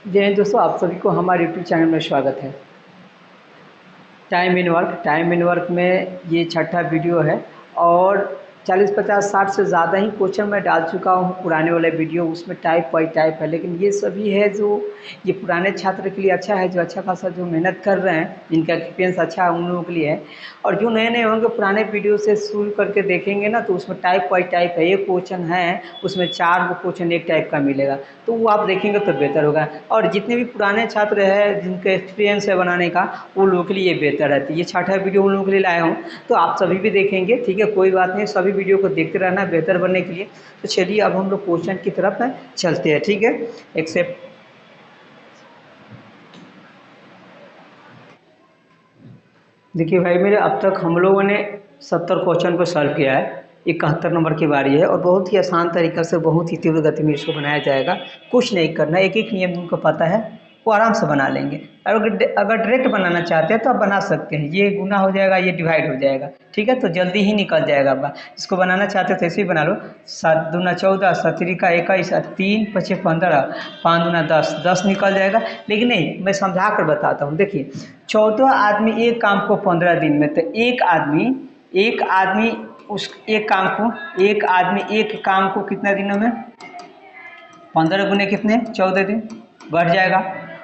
जय हिंद दोस्तों, आप सभी को हमारे यूट्यूब चैनल में स्वागत है। टाइम इन वर्क में ये छठा वीडियो है और 40 50 60 से ज़्यादा ही क्वेश्चन मैं डाल चुका हूँ। पुराने वाले वीडियो उसमें टाइप बाई टाइप है, लेकिन ये सभी है जो ये पुराने छात्र के लिए अच्छा है, जो अच्छा खासा जो मेहनत कर रहे हैं, जिनका एक्सपीरियंस अच्छा है उन लोगों के लिए है। और जो नए नए होंगे पुराने वीडियो से शुरू करके देखेंगे ना, तो उसमें टाइप बाई टाइप है। एक क्वेश्चन है उसमें 4 गो क्वेश्चन एक टाइप का मिलेगा, तो वो आप देखेंगे तो बेहतर होगा। और जितने भी पुराने छात्र हैं जिनका एक्सपीरियंस है बनाने का, वो लोगों के लिए बेहतर रहती है। ये छठा वीडियो उन लोगों के लिए लाया हूँ, तो आप सभी भी देखेंगे, ठीक है, कोई बात नहीं, सभी वीडियो को देखते रहना बेहतर बनने के लिए। तो चलिए अब हम लोग क्वेश्चन की तरफ चलते हैं, ठीक है। एक्सेप्ट देखिए भाई मेरे, अब तक हम लोगों ने 70 क्वेश्चन को सॉल्व किया है। 71 नंबर की बारी है और बहुत ही आसान तरीक़ा से, बहुत ही तीव्र गति में इसको बनाया जाएगा। कुछ नहीं करना, एक एक नियम जिनको पता है वो आराम से बना लेंगे। अगर डायरेक्ट बनाना चाहते हैं तो आप बना सकते हैं, ये गुना हो जाएगा, ये डिवाइड हो जाएगा, ठीक है, तो जल्दी ही निकल जाएगा आपका। इसको बनाना चाहते हो तो ऐसे ही बना लो। 7 दूना 14, 7 त्रिका 21, 3 पचे 15, 5 दूना 10, 10 निकल जाएगा। लेकिन नहीं, मैं समझा कर बताता हूँ। देखिए, 14 आदमी एक काम को 15 दिन में, तो एक आदमी उस एक आदमी एक काम को कितना दिनों में, 15 गुने कितने, 14 दिन, बढ़ जाएगा।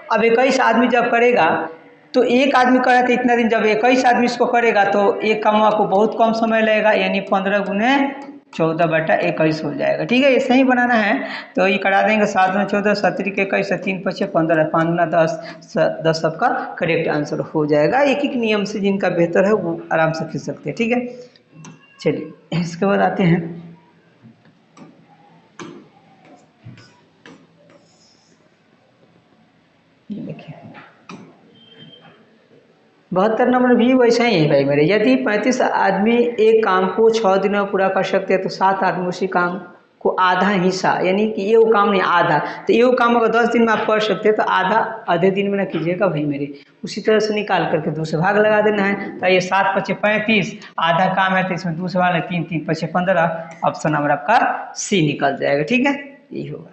अब 21 आदमी जब करेगा तो एक आदमी करे तो इतना दिन, जब 21 आदमी इसको करेगा तो एक काम को बहुत कम समय लगेगा, यानी 15 गुने 14/21 हो जाएगा, ठीक है। ऐसे ही बनाना है तो ये करा देंगे। 7 में 14, 7 के 21, 3 पचे 15, 5 गुना 10, 10 सबका करेक्ट आंसर हो जाएगा। एक एक नियम से जिनका बेहतर है वो आराम से खींच सकते हैं, ठीक है। चलिए इसके बाद आते हैं। ये देखिए 72 नंबर भी वैसा ही है भाई मेरे। यदि 35 आदमी एक काम को 6 दिनों में पूरा कर सकते हैं तो 7 आदमी उसी काम को आधा हिस्सा, यानी कि ये वो काम नहीं आधा, तो ये वो काम अगर 10 दिन में आप कर सकते हैं तो आधा आधे दिन में ना कीजिएगा भाई मेरे। उसी तरह से निकाल करके 2 से भाग लगा देना है। तो ये 7 पचे 35, आधा काम है तो इसमें 2 से भाग 3 3 पचे 15, ऑप्शन नंबर आपका सी निकल जाएगा, ठीक है। यही होगा।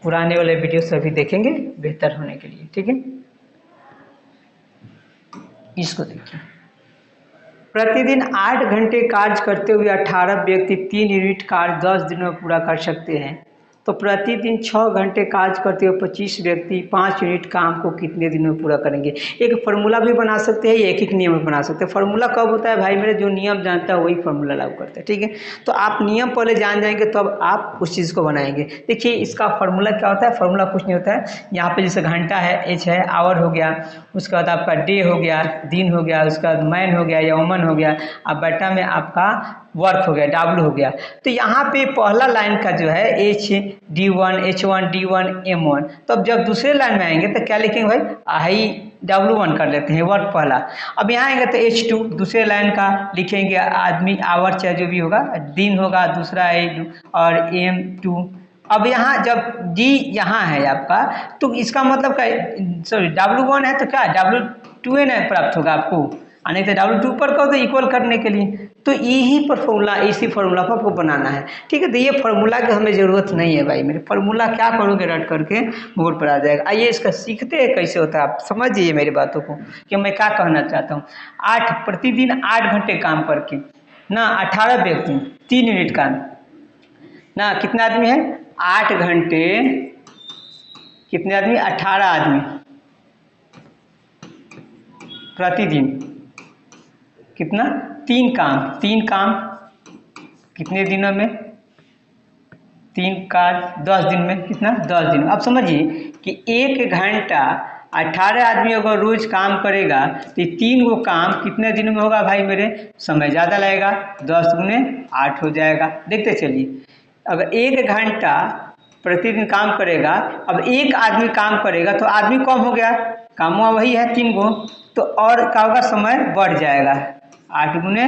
पुराने वाले वीडियो सभी देखेंगे बेहतर होने के लिए, ठीक है। इसको देखिए, प्रतिदिन 8 घंटे कार्य करते हुए 18 व्यक्ति 3 यूनिट कार्य 10 दिनों में पूरा कर सकते हैं, तो प्रतिदिन 6 घंटे कार्य करते हुए 25 व्यक्ति 5 यूनिट काम को कितने दिनों में पूरा करेंगे। एक फार्मूला भी बना सकते हैं, एक एक नियम भी बना सकते हैं। फार्मूला कब होता है भाई मेरे, जो नियम जानता है वही फार्मूला लागू करता है, ठीक है। तो आप नियम पहले जान जाएंगे तब तो आप उस चीज़ को बनाएंगे। देखिए इसका फार्मूला क्या होता है, फार्मूला कुछ नहीं होता है। यहाँ पे जैसे घंटा है, एच है, आवर हो गया, उसके बाद आपका डे हो गया, दिन हो गया, उसके बाद मैन हो गया या वुमन हो गया, अब बटा में आपका वर्क हो गया, डब्ल्यू हो गया। तो यहाँ पे पहला लाइन का जो है H1 D1 M1, तो अब जब दूसरे लाइन में आएंगे तो क्या लिखेंगे भाई, आई W1 कर लेते हैं, वर्क पहला। अब यहाँ आएंगे तो H2 दूसरे लाइन का लिखेंगे, आदमी आवर चाहे जो भी होगा, दिन होगा दूसरा है, और M2। अब यहाँ जब D यहाँ है आपका, तो इसका मतलब क्या, सॉरी W1 है तो क्या W2 ना प्राप्त होगा आपको, नहीं तो W2 पर कहो तो इक्वल करने के लिए। तो यही पर फॉर्मूला, इसी फार्मूला पर आपको बनाना है, ठीक है। तो ये फार्मूला की हमें ज़रूरत नहीं है भाई मेरे। फार्मूला क्या करोगे, रट करके बोर्ड पर आ जाएगा। आइए इसका सीखते हैं कैसे होता है, आप समझिए मेरी बातों को कि मैं क्या कहना चाहता हूँ। प्रतिदिन 8 घंटे काम करके ना 18 व्यक्ति 3 यूनिट काम ना, कितने आदमी है, 8 घंटे, कितने आदमी, 18 आदमी प्रतिदिन, कितना, 3 काम कितने दिनों में, 3 का 10 दिन में, कितना, 10 दिन। अब समझिए कि 1 घंटा 18 आदमी अगर रोज काम करेगा तो 3 गो काम कितने दिनों में होगा भाई मेरे, समय ज़्यादा लगेगा, 10 गुने 8 हो जाएगा। देखते चलिए, अगर 1 घंटा प्रतिदिन काम करेगा, अब एक आदमी काम करेगा तो आदमी कम हो गया, काम वही है 3 गो, तो और क्या होगा, समय बढ़ जाएगा, 8 गुने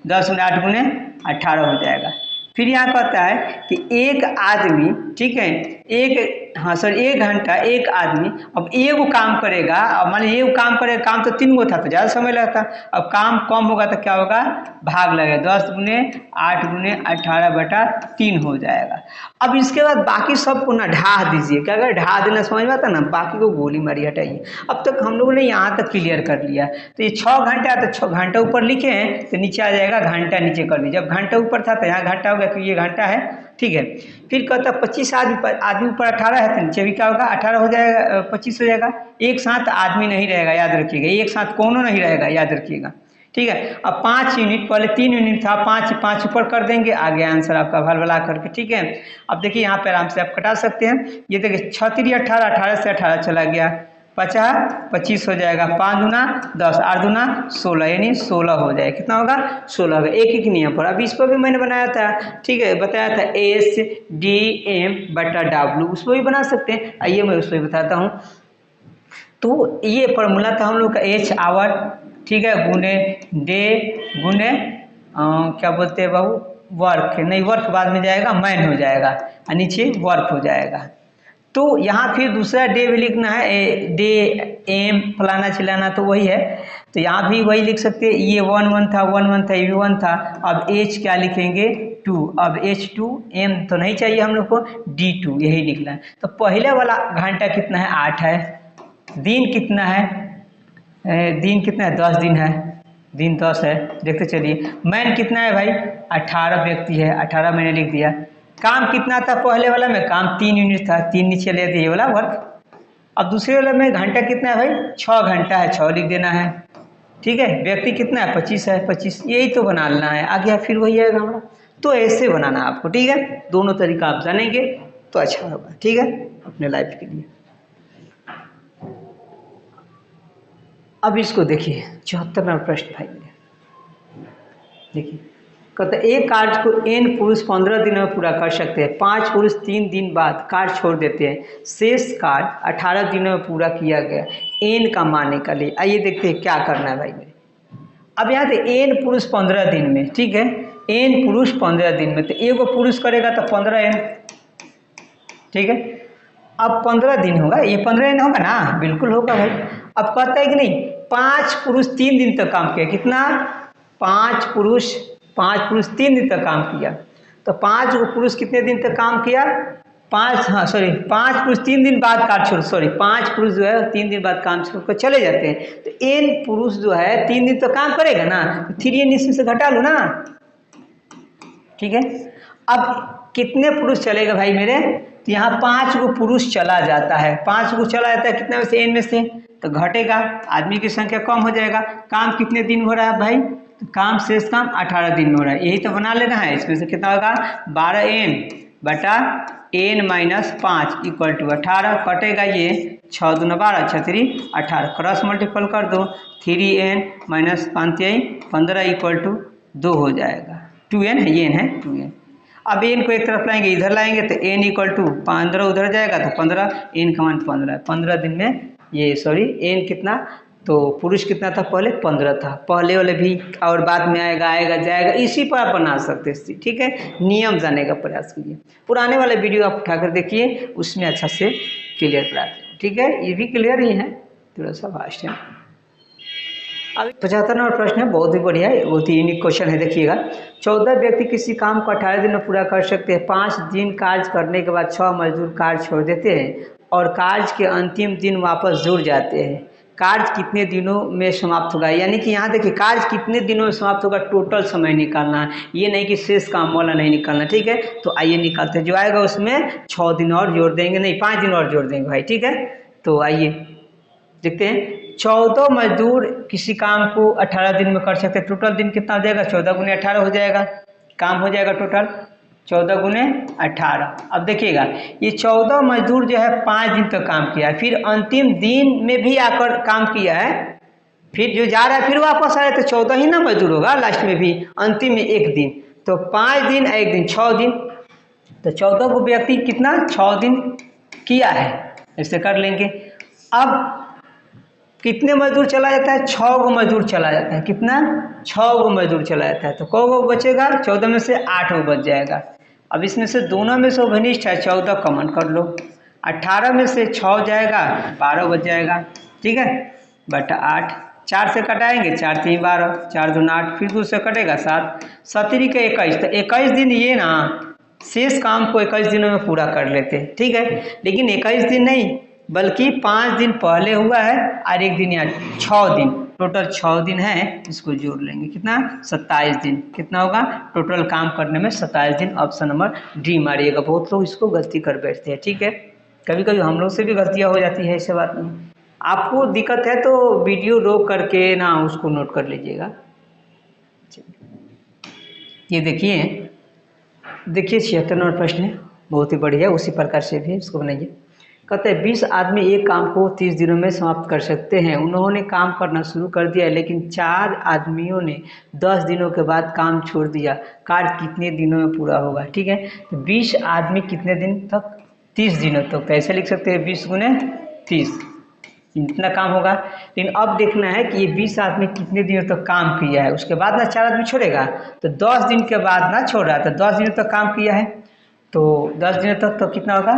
10 गुने 8 गुने 18 हो जाएगा। फिर यहाँ कहता है कि एक आदमी, ठीक है, एक, हाँ सर, 1 घंटा एक आदमी अब एगो काम करेगा। अब मान लीजिए एगो काम करेगा, काम तो 3 गो था तो ज़्यादा समय लगता। अब काम कम होगा तो क्या होगा, भाग लगेगा, 10 गुने 8 गुने 18/3 हो जाएगा। अब इसके बाद बाकी सबको ना ढा दीजिए, क्या अगर ढा देना समझ में आता ना, बाकी को गोली मारी हटाइए। अब तक हम लोगों ने यहाँ तक क्लियर कर लिया। तो ये 6 घंटा, तो 6 घंटा ऊपर लिखे हैं तो नीचे आ जाएगा घंटा, नीचे कर लीजिए। जब घंटा ऊपर था तो यहाँ घंटा हो गया, क्योंकि ये घंटा है, ठीक है। फिर कहता 25 आदमी ऊपर 18 है तो नीचे भी क्या होगा, 18 हो जाएगा, 25 हो जाएगा। एक साथ आदमी नहीं रहेगा, याद रखिएगा, एक साथ कोनो नहीं रहेगा, याद रखिएगा, ठीक है। अब 5 यूनिट, पहले 3 यूनिट था, 5 ऊपर कर देंगे, आ गया आंसर आपका भलभला करके, ठीक है। अब देखिए यहाँ पे आराम से आप कटा सकते हैं। ये देखिए 6 3 18, 18 से 18 चला गया, 25 हो जाएगा, 5 दूना 10, 8 दूना 16, यानी 16 हो जाएगा। कितना होगा, 16 होगा। एक एक नियम पर, अब इस पर भी मैंने बनाया था, ठीक है, बताया था SDM/W, उस पर भी बना सकते हैं। आइए मैं उस पर बताता हूँ। तो ये फॉर्मूला था हम लोग का H आवर, ठीक है, गुने डे गुने क्या बोलते हैं बाबू, वर्क, नहीं वर्क बाद में जाएगा, मैन हो जाएगा, और नीचे वर्क हो जाएगा। तो यहाँ फिर दूसरा डे भी लिखना है, डे एम फलाना चिलाना, तो वही है। तो यहाँ भी वही लिख सकते हैं, ये 1 था, 1 था, ये भी 1 था। अब H क्या लिखेंगे, 2। अब H2, M तो नहीं चाहिए हम लोग को, D2 यही लिखना है। तो पहले वाला घंटा कितना है, 8 है। दिन कितना है, दिन कितना है, 10 दिन है, दिन 10 है, देखते चलिए। मैन कितना है भाई, 18 व्यक्ति है, 18 मैंने लिख दिया। काम कितना था पहले वाला में, काम 3 यूनिट था, 3 नीचे ले दिए वाला वर्क। अब दूसरे वाला में घंटा कितना है भाई, 6 घंटा है, 6 लिख देना है, ठीक है। व्यक्ति कितना है, 25 है, 25, यही तो बना लेना है, आगे फिर वही आएगा हमारा। तो ऐसे बनाना है आपको, ठीक है। दोनों तरीका आप जानेंगे तो अच्छा होगा, ठीक है, अपने लाइफ के लिए। अब इसको देखिए 74वां प्रश्न भाई, देखिए कहते एक कार्य को n पुरुष 15 दिनों में पूरा कर सकते हैं, 5 पुरुष 3 दिन बाद कार्य छोड़ देते हैं, शेष कार्य 18 दिनों में पूरा किया गया, n का मान निकालिए। आइए देखते हैं क्या करना है भाई मेरे। अब यहाँ पे n पुरुष 15 दिन में, ठीक है, n पुरुष 15 दिन में, तो एगो पुरुष करेगा तो 15n, ठीक है। अब 15 दिन होगा, ये 15n होगा ना, बिल्कुल होगा भाई। अब कहता है कि नहीं, 5 पुरुष 3 दिन तक काम किया, कितना, 5 पुरुष 3 दिन तक काम किया। तो 5 पुरुष कितने दिन तक काम किया, 5 पुरुष 3 दिन बाद काम छोड़, 5 पुरुष जो है 3 दिन बाद काम छोड़ कर चले जाते हैं। तो n पुरुष जो है 3 दिन तो काम करेगा ना, तो 3n इसमें से घटा लो ना, ठीक है। अब कितने पुरुष चलेगा भाई मेरे, तो यहाँ 5 गो पुरुष चला जाता है, 5 गो चला जाता है, कितना में से, n में से, तो घटेगा, आदमी की संख्या कम हो जाएगा। काम कितने दिन हो रहा है भाई, तो काम शेष काम 18 दिन में हो रहा है, यही तो बना लेना है। इसमें से कितना होगा, 12n बटा n माइनस 5 इक्वल टू 18, कटेगा ये 6 दूना 12, 6 3 18, क्रॉस मल्टीपल कर दो, 3n माइनस 5 15 इक्वल टू 2 हो जाएगा, 2n है, ये n है 2n। अब n को एक तरफ लाएंगे, इधर लाएंगे तो n इक्वल टू 15 उधर जाएगा तो 15, n का मान 15 दिन में ये n कितना, तो पुरुष कितना था पहले, 15 था, पहले वाले भी और बाद में आएगा जाएगा, इसी पर आप बना सकते हैं, ठीक है। नियम जानने का प्रयास कीजिए, पुराने वाले वीडियो आप उठाकर देखिए, उसमें अच्छा से क्लियर कराते हैं, ठीक है। ये भी क्लियर ही है, थोड़ा सा फास्ट है। अब 75 नंबर प्रश्न है, बहुत ही बढ़िया है, बहुत ही यूनिक क्वेश्चन है, देखिएगा। 14 व्यक्ति किसी काम को 18 दिन में पूरा कर सकते हैं, 5 दिन कार्य करने के बाद 6 मजदूर कार्य छोड़ देते हैं और कार्य के अंतिम दिन वापस जुड़ जाते हैं, कार्य कितने दिनों में समाप्त होगा। यानी कि यहाँ देखिए कार्य कितने दिनों में समाप्त होगा, टोटल समय निकालना है, ये नहीं कि शेष काम वाला नहीं निकालना, ठीक है। तो आइए निकालते हैं, जो आएगा उसमें 6 दिन और जोड़ देंगे, नहीं 5 दिन और जोड़ देंगे भाई, ठीक है। तो आइए देखते हैं, 14 मजदूर किसी काम को 18 दिन में कर सकते हैं, टोटल दिन कितना हो जाएगा, 14 गुने 18 हो जाएगा, काम हो जाएगा टोटल 14 गुने 18। अब देखिएगा ये 14 मजदूर जो है 5 दिन तक काम किया है, फिर अंतिम दिन में भी आकर काम किया है, फिर जो जा रहा है फिर वापस आया, तो 14 ही ना मजदूर होगा लास्ट में भी, अंतिम में 1 दिन, तो 5 दिन 1 दिन 6 दिन, तो 14 को व्यक्ति कितना 6 दिन किया है, ऐसे कर लेंगे। अब कितने मजदूर चला जाता है, 6 गो मजदूर चला जाता है, कितना 6 गो मजदूर चला जाता है, तो कौ गो बचेगा, 14 में से 8 गो बच जाएगा। अब इसमें से दोनों में से घनिष्ठ है 14 कॉमन कर लो, 18 में से 6 जाएगा 12 बच जाएगा, ठीक है, बटा 8, 4 से कटाएंगे 4 3 12, 4 2 8, फिर 2 से कटेगा 7, 17 के 21, तो 21 दिन ये ना शेष काम को 21 दिनों में पूरा कर लेते हैं, ठीक है। लेकिन 21 दिन नहीं बल्कि 5 दिन पहले हुआ है और 1 दिन यहाँ 6 दिन, टोटल 6 दिन है, इसको जोड़ लेंगे कितना 27 दिन, कितना होगा टोटल काम करने में 27 दिन। ऑप्शन नंबर डी मारिएगा। बहुत लोग इसको गलती कर बैठते हैं, ठीक है, कभी कभी हम लोग से भी गलतियाँ हो जाती है, ऐसे बात नहीं। आपको दिक्कत है तो वीडियो रोक करके ना उसको नोट कर लीजिएगा। ये देखिए 76 नंबर प्रश्न है, बहुत ही बढ़िया, उसी प्रकार से भी इसको बनाइए। कहते हैं 20 आदमी एक काम को 30 दिनों में समाप्त कर सकते हैं। उन्होंने काम करना शुरू कर दिया लेकिन 4 आदमियों ने 10 दिनों के बाद काम छोड़ दिया, कार्य कितने दिनों में पूरा होगा, ठीक है। तो 20 आदमी कितने दिन तक, 30 दिनों तक, तो कैसे लिख सकते हैं 20 गुने 30, इतना काम होगा। लेकिन अब देखना है कि ये 20 आदमी कितने दिनों तक काम किया है, उसके बाद ना 4 आदमी छोड़ेगा, तो 10 दिन के बाद ना छोड़ा, तो 10 दिनों तक काम किया है, तो 10 दिनों तक तो कितना होगा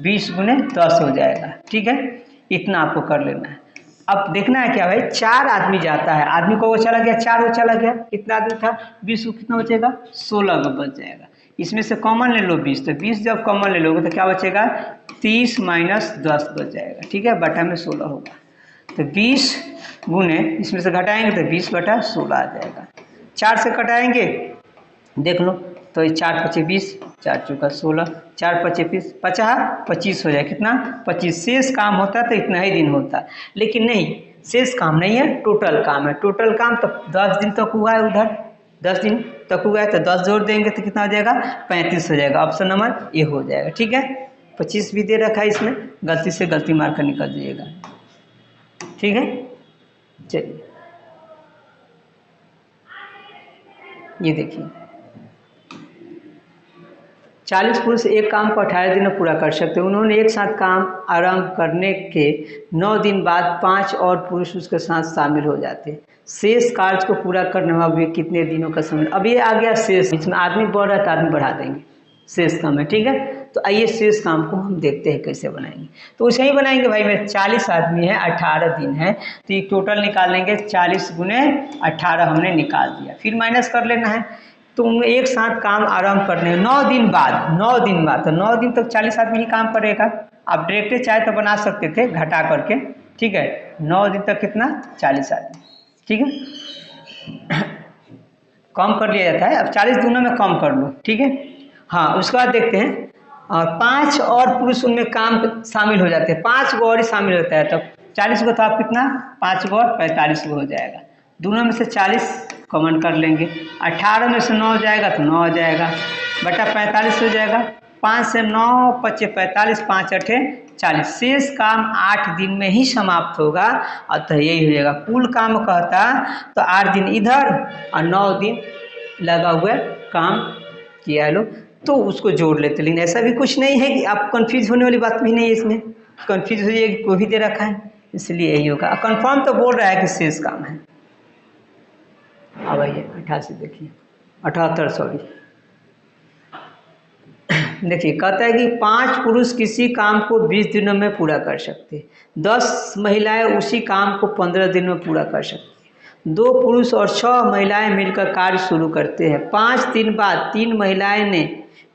20 गुने 10 हो जाएगा, ठीक है, इतना आपको कर लेना है। अब देखना है क्या भाई, 4 आदमी जाता है, आदमी को वो चला गया, 4 वो चला गया, कितना आदमी था 20 को कितना बचेगा 16 को बच जाएगा। इसमें से कॉमन ले लो 20, तो 20 जब कॉमन ले लोगे तो क्या बचेगा 30 माइनस 10 बच जाएगा, ठीक है, बटा में 16 होगा, तो 20 गुने इसमें से घटाएंगे तो 20 बटा 16 आ जाएगा। 4 से कटाएंगे देख लो, तो ये 4 पचे 20, 4 चौका 16, 4 पचे 20, 25 हो जाए, कितना 25। शेष काम होता तो इतना ही दिन होता, लेकिन नहीं, शेष काम नहीं है, टोटल काम है। टोटल काम तो 10 दिन तक हुआ है, उधर 10 दिन तक हुआ है, तो 10 जोड़ देंगे तो कितना हो जाएगा 35 हो जाएगा। ऑप्शन नंबर ए हो जाएगा, ठीक है। 25 भी दे रखा है इसमें, गलती से गलती मार कर निकल जाइएगा, ठीक है। चलिए ये देखिए 40 पुरुष एक काम को 18 दिन में पूरा कर सकते हैं। उन्होंने एक साथ काम आरंभ करने के 9 दिन बाद 5 और पुरुष उसके साथ शामिल हो जाते हैं। शेष कार्य को पूरा करने में वे कितने दिनों का समय, अब ये आ गया शेष, इसमें आदमी बढ़ रहा है तो आदमी बढ़ा देंगे, शेष काम है, ठीक है। तो आइए शेष काम को हम देखते हैं कैसे बनाएंगे। तो उसे ही बनाएंगे भाई, मेरे 40 आदमी है, 18 दिन है, तो ये टोटल निकाल लेंगे, 40 गुने 18 हमने निकाल दिया, फिर माइनस कर लेना है। तो एक साथ काम आरंभ करने 9 दिन बाद, 9 दिन बाद, तो 9 दिन तक 40 आदमी ही काम करेगा। आप डायरेक्ट चाहे तो बना सकते थे घटा करके, ठीक है, 9 दिन तक कितना 40 आदमी, ठीक है, कम कर लिया जाता है। अब 40 दिनों में कम कर लो, ठीक है। हाँ, उसके बाद देखते हैं, और 5 और पुरुष उनमें काम शामिल हो जाते हैं, 5 गो और ही शामिल होता है, तो 40 को तो आप कितना 5 गो और 45 गो हो जाएगा। दोनों में से 40 कॉमन कर लेंगे, 18 में से 9 जाएगा तो 9 आ जाएगा, बटा 45 हो जाएगा, 5 से 9 पचे 45, 5 अठे 40। शेष काम 8 दिन में ही समाप्त होगा, अतः यही हो जाएगा। कुल काम कहता तो 8 दिन इधर और 9 दिन लगा हुआ काम किया है लोग, तो उसको जोड़ लेते। लेकिन ऐसा भी कुछ नहीं है कि आप कंफ्यूज होने वाली बात भी नहीं है इसमें, कंफ्यूज हो जाएगी, कोई भी दे रखा है, इसलिए यही होगा। कंफर्म तो बोल रहा है कि शेष काम है। अब आइए 88 देखिए, 78 सॉरी, देखिए कहता है कि 5 पुरुष किसी काम को 20 दिनों में पूरा कर सकते हैं, 10 महिलाएं उसी काम को 15 दिनों में पूरा कर सकती हैं, 2 पुरुष और 6 महिलाएं मिलकर कार्य शुरू करते हैं। 5 दिन बाद 3 महिलाएं ने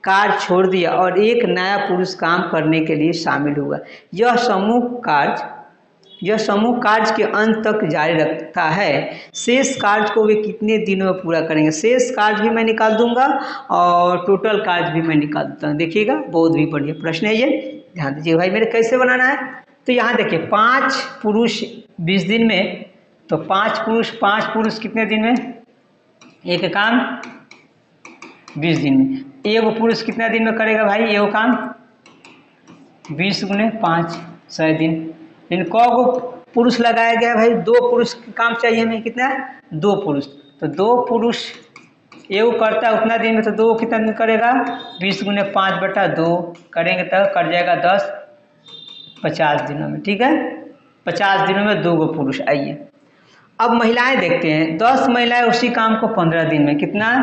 कार्य छोड़ दिया और एक नया पुरुष काम करने के लिए शामिल हुआ। यह समूह कार्य के अंत तक जारी रखता है। शेष कार्य को वे कितने दिनों में पूरा करेंगे, शेष कार्य भी मैं निकाल दूंगा और टोटल कार्य भी मैं निकाल देता हूँ, देखिएगा बहुत भी बढ़िया प्रश्न है ये, ध्यान दीजिए भाई मेरे कैसे बनाना है। तो यहाँ देखिए 5 पुरुष 20 दिन में, तो 5 पुरुष कितने दिन में एक काम 20 दिन में, एक पुरुष कितना दिन में करेगा भाई ये काम 20 गुने 5 100 दिन। इनको पुरुष लगाया गया भाई, 2 पुरुष काम चाहिए हमें, कितना 2 पुरुष, तो 2 पुरुष ये करता है उतना दिन में, तो 2 कितना दिन करेगा 20 गुने 5 बटा 2 करेंगे तो कर जाएगा 10, 50 दिनों में, ठीक है, 50 दिनों में 2 पुरुष। आइए अब महिलाएं देखते हैं, 10 महिलाएं उसी काम को 15 दिन में, कितना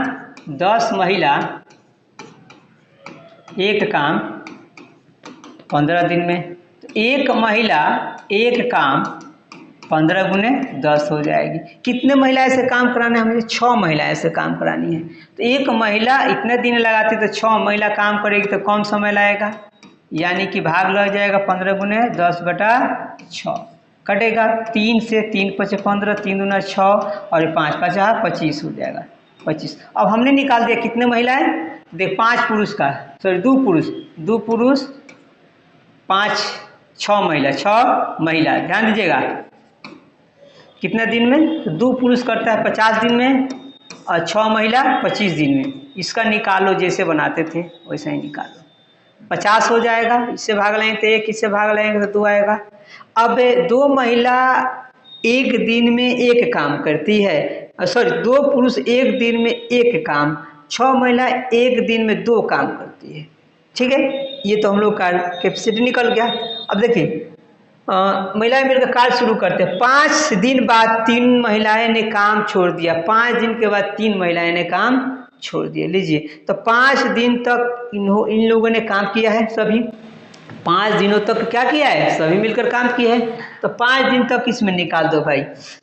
10 महिला एक काम 15 दिन में, तो एक महिला एक काम 15 गुने 10 हो जाएगी। कितने महिला ऐसे काम कराना है हमें? 6 महिला ऐसे काम करानी है। तो एक महिला इतने दिन लगाती तो 6 महिला काम करेगी तो कम समय लगेगा, यानी कि भाग लग जाएगा 15 गुने 10/6 कटेगा। 3 से 3 5 15, 3 दूना 6 और 5 5 25 हो जाएगा 25। अब हमने निकाल दिया कितने महिलाएं, देख 5 पुरुष का, सॉरी 2 पुरुष 5 6 महिला, 6 महिला। ध्यान दीजिएगा कितने दिन में, तो 2 पुरुष करता है 50 दिन में और 6 महिला 25 दिन में। इसका निकालो, जैसे बनाते थे वैसे ही निकालो। 50 हो जाएगा, इससे भाग लेंगे तो 1, इससे भाग लेंगे तो 2 आएगा। अब 2 महिला एक दिन में एक काम करती है, सॉरी 2 पुरुष एक दिन में एक काम, 6 महिला एक दिन में 2 काम करती है। ठीक है, ये तो हम लोग का कैपेसिटी निकल गया। अब देखिए महिलाएं मिलकर कार्य शुरू करते हैं। 5 दिन बाद 3 महिलाएं ने काम छोड़ दिया, 5 दिन के बाद 3 महिलाएं ने काम छोड़ दिया। लीजिए, तो 5 दिन तक इन लोगों ने काम किया है, सभी 5 दिनों तक क्या किया है, सभी मिलकर काम किया है। तो 5 दिन तक इसमें निकाल दो भाई,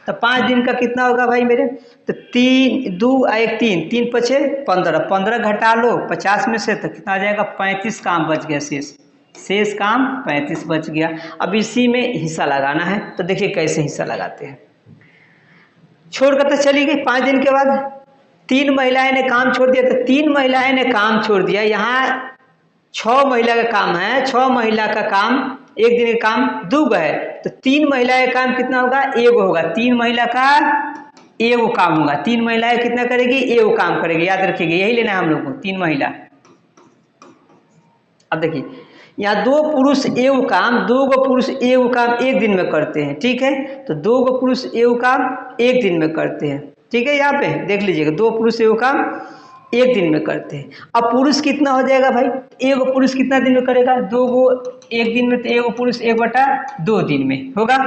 तो 5 दिन का कितना होगा भाई मेरे, तो 3 2 1 3 3 पचे 15, 15 घटा लो 50 में से तो कितना आ जाएगा, 35 काम बच गया, शेष काम 35 बच गया। अब इसी में हिस्सा लगाना है, तो देखिए कैसे हिस्सा लगाते हैं। छोड़कर तो चली गई 5 दिन के बाद 3 महिलाएं ने काम छोड़ दिया, तो 3 महिलाएं ने काम छोड़ दिया। यहाँ 6 महिला का काम है, 6 महिला का काम एक दिन का काम 2 है, तो 3 महिला का काम कितना होगा, 1 होगा। 3 महिला का 1 काम होगा, 3 महिलाएं कितना करेगी, 1 काम करेगी, याद रखिएगा यही लेना है हम लोग को, 3 महिला। अब देखिए यहाँ 2 पुरुष 1 काम, 2 पुरुष 1 काम एक दिन में करते हैं, ठीक है, तो 2 पुरुष 1 काम एक दिन में करते हैं, ठीक है। यहाँ पे देख लीजिएगा 2 पुरुष 1 काम एक दिन में करते हैं। अब पुरुष कितना हो जाएगा भाई, 1 पुरुष कितना दिन में करेगा, 2 एक दिन में, तो 1 पुरुष 1/2 दिन में होगा।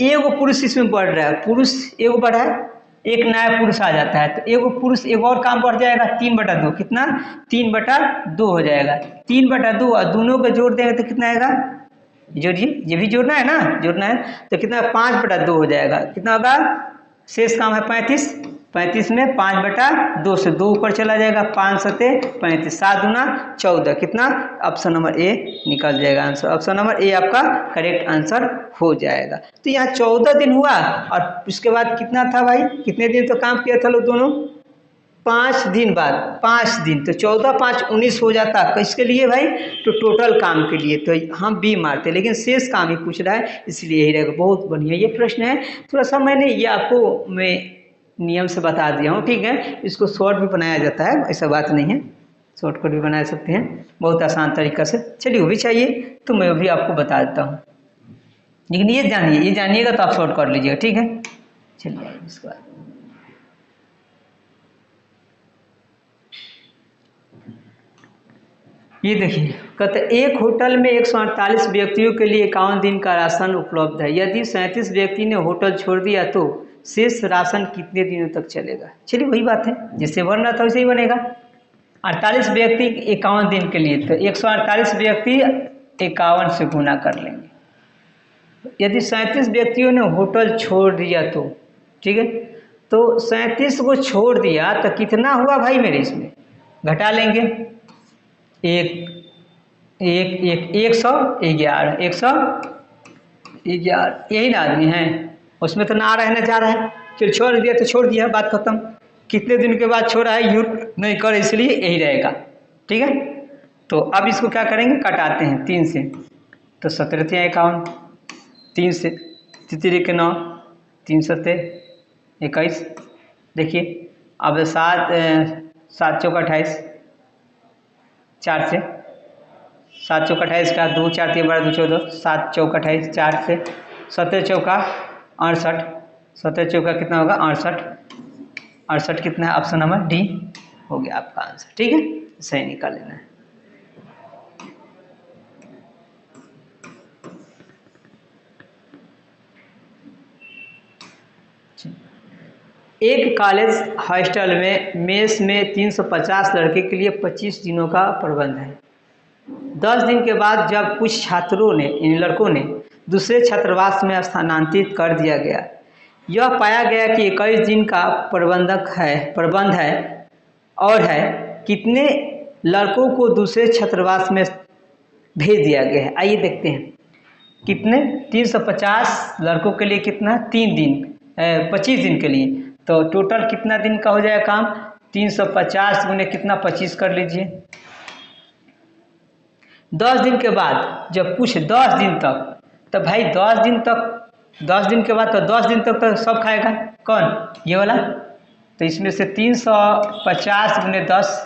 1 पुरुष इसमें बढ़ रहा है, पुरुष 1 बढ़ा है, एक नया पुरुष आ जाता है, तो 1 पुरुष 1 और काम बढ़ जाएगा, 3/2 कितना, 3/2 हो जाएगा। 3/2 और दोनों को जोड़ देंगे तो कितना आएगा, जोड़िए, ये भी जोड़ना है ना, जोड़ना है, तो कितना 5/2 हो जाएगा। कितना होगा, शेष काम है 35, 35 में 5/2 से 2 ऊपर चला जाएगा, 5 7 35, 7 दूना 14, कितना, ऑप्शन नंबर ए निकल जाएगा आंसर। ऑप्शन नंबर ए आपका करेक्ट आंसर हो जाएगा। तो यहाँ 14 दिन हुआ, और उसके बाद कितना था भाई, कितने दिन तो काम किया था लोग दोनों, 5 दिन बाद 5 दिन, तो 14 5 19 हो जाता। किसके लिए भाई, तो टोटल काम के लिए, तो हम बी मारते, लेकिन शेष काम ही पूछ रहा है इसलिए यही रहेगा। बहुत बढ़िया ये प्रश्न है, थोड़ा सा मैंने ये आपको मैं नियम से बता दिया हूँ, ठीक है। इसको शॉर्ट भी बनाया जाता है, ऐसा बात नहीं है, शॉर्टकट भी बना सकते हैं बहुत आसान तरीका से। चलिए वो भी चाहिए तो मैं भी आपको बता देता हूँ, लेकिन ये जानिए, ये जानिएगा तो आप शॉर्ट कर लीजिएगा, ठीक है। चलिए इसके बाद ये देखिए, कहते एक होटल में 148 व्यक्तियों के लिए 51 दिन का राशन उपलब्ध है। यदि 37 व्यक्ति ने होटल छोड़ दिया तो शेष राशन कितने दिनों तक चलेगा। चलिए वही बात है, जैसे बन रहा था वैसे ही बनेगा। 48 व्यक्ति 51 दिन के लिए, तो 148 व्यक्ति 51 से गुना कर लेंगे। यदि 37 व्यक्तियों ने होटल छोड़ दिया तो, ठीक है, तो 37 को छोड़ दिया तो कितना हुआ भाई मेरे, इसमें घटा लेंगे, 111, 111, यही ना आदमी है, उसमें तो ना रहने जा रहा है, फिर छोड़ दिया तो छोड़ दिया, बात खत्म। कितने दिन के बाद छोड़ा है यूँ नहीं कर, इसलिए यही रहेगा, ठीक है। तो अब इसको क्या करेंगे, कटाते हैं 3 से, तो 17 × 51, 3 से 3 के 9, 3 7 21, देखिए अब 7 7 चौका 28, 4 से 7 चौका 28 का 2 4 3 12 2 14, 7 चौका 28, 4 से 17 चौका 68, 17 चौका कितना होगा 68, 68 कितना है, ऑप्शन नंबर डी हो गया आपका आंसर, ठीक है, सही निकाल लेना है। एक कॉलेज हॉस्टल में मेस में 350 लड़के के लिए 25 दिनों का प्रबंध है। 10 दिन के बाद जब कुछ छात्रों ने, इन लड़कों ने दूसरे छात्रावास में स्थानांतरित कर दिया गया, यह पाया गया कि 21 दिन का प्रबंध है और है कितने लड़कों को दूसरे छात्रावास में भेज दिया गया है। आइए देखते हैं कितने, 350 लड़कों के लिए कितना, 3 दिन 25 दिन के लिए, तो टोटल कितना दिन का हो जाएगा काम, 350 गुने कितना 25 कर लीजिए। 10 दिन के बाद जब कुछ 10 दिन तक, तो भाई 10 दिन तक, 10 दिन के बाद तो 10 दिन तक तो सब खाएगा कौन, ये वाला, तो इसमें से 350 गुने 10,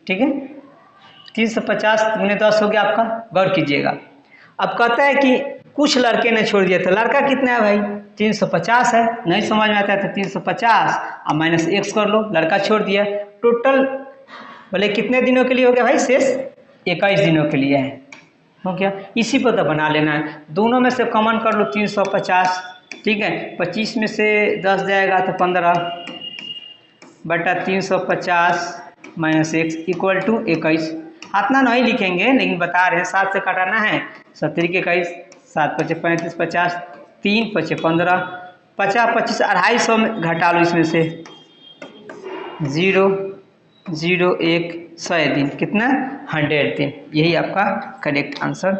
ठीक है, 350 गुने 10 हो गया आपका, गौर कीजिएगा। अब कहता है कि कुछ लड़के ने छोड़ दिया, तो लड़का कितना है भाई, 350 है, नहीं समझ में आता है तो 350 और माइनस x कर लो, लड़का छोड़ दिया, टोटल बोले कितने दिनों के लिए हो गया भाई, शेष 21 दिनों के लिए है, हो गया। इसी पर तो बना लेना है, दोनों में से कॉमन कर लो 350, ठीक है, 25 में से 10 जाएगा तो 15 बटा 350 माइनस x इक्वल टू 21। इतना नहीं लिखेंगे लेकिन बता रहे हैं, 7 से काटाना है, 70 के 21, 7 पचे 35, 50, 3 पचे 15, 50 25 250 में घटा लो, इसमें से 0 0 1 100 दिन, कितना 100 दिन, यही आपका करेक्ट आंसर